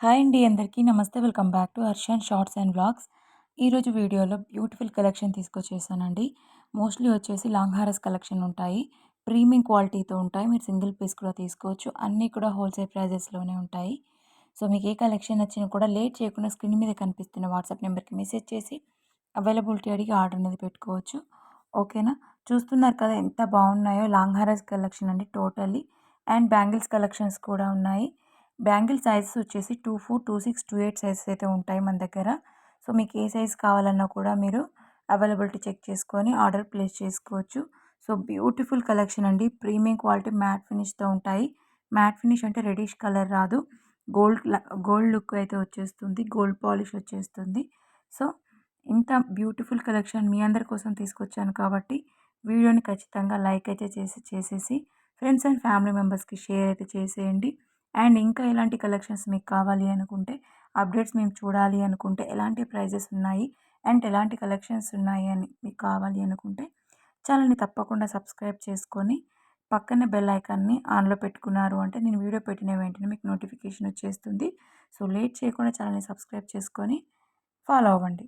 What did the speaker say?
Hi అండి అందరికీ నమస్తే. Welcome back to Harshan shorts and vlogs. ఈరోజు వీడియోలో బ్యూటిఫుల్ కలెక్షన్ తీసుకొచ్చేసానండి. మోస్ట్‌లీ వచ్చేసి లాంగ్ హారస్ కలెక్షన్ ఉంటాయి. ప్రీమియం క్వాలిటీతో ఉంటాయి. మీరు సింగిల్ పీస్ కూడా తీసుకోవచ్చు. అన్నీ కూడా హోల్‌సేల్ ప్రైజెస్‌లోనే ఉంటాయి. సో మీకు ఏ కలెక్షన్ నచ్చినా కూడా లేట్ చేయకుండా స్క్రీన్ మీద కనిపిస్తున్న వాట్సాప్ నెంబర్‌కి మెసేజ్ చేసి అవైలబిలిటీ అడిగి ఆర్డర్ అనేది పెట్టుకోవచ్చు. ఓకేనా? చూస్తున్నారు కదా ఎంత బాగున్నాయో లాంగ్ హారస్ కలెక్షన్ అండి టోటల్లీ. అండ్ బ్యాంగిల్స్ కలెక్షన్స్ కూడా ఉన్నాయి. బ్యాంగిల్ సైజెస్ వచ్చేసి 24, 26, 28 సైజెస్ అయితే ఉంటాయి మన దగ్గర. సో మీకు ఏ సైజ్ కావాలన్నా కూడా మీరు అవైలబిలిటీ చెక్ చేసుకొని ఆర్డర్ ప్లేస్ చేసుకోవచ్చు. సో బ్యూటిఫుల్ కలెక్షన్ అండి. ప్రీమియం క్వాలిటీ మ్యాట్ ఫినిష్‌తో ఉంటాయి. మ్యాట్ ఫినిష్ అంటే రెడ్డిష్ కలర్ రాదు. గోల్డ్ లుక్ అయితే వచ్చేస్తుంది. గోల్డ్ పాలిష్ వచ్చేస్తుంది. సో ఇంత బ్యూటిఫుల్ కలెక్షన్ మీ అందరి కోసం తీసుకొచ్చాను కాబట్టి వీడియోని ఖచ్చితంగా లైక్ అయితే చేసేసి ఫ్రెండ్స్ అండ్ ఫ్యామిలీ మెంబర్స్‌కి షేర్ అయితే చేసేయండి. అండ్ ఇంకా ఎలాంటి కలెక్షన్స్ మీకు కావాలి అనుకుంటే, అప్డేట్స్ మేము చూడాలి అనుకుంటే, ఎలాంటి ప్రైజెస్ ఉన్నాయి అండ్ ఎలాంటి కలెక్షన్స్ ఉన్నాయి అని మీకు కావాలి అనుకుంటే ఛానల్‌ని తప్పకుండా సబ్స్క్రైబ్ చేసుకొని పక్కనే బెల్ ఐకాన్‌ని ఆన్‌లో పెట్టుకున్నారు అంటే నేను వీడియో పెట్టిన వెంటనే మీకు నోటిఫికేషన్ వచ్చేస్తుంది. సో లేట్ చేయకుండా ఛానల్‌ని సబ్స్క్రైబ్ చేసుకొని ఫాలో అవ్వండి.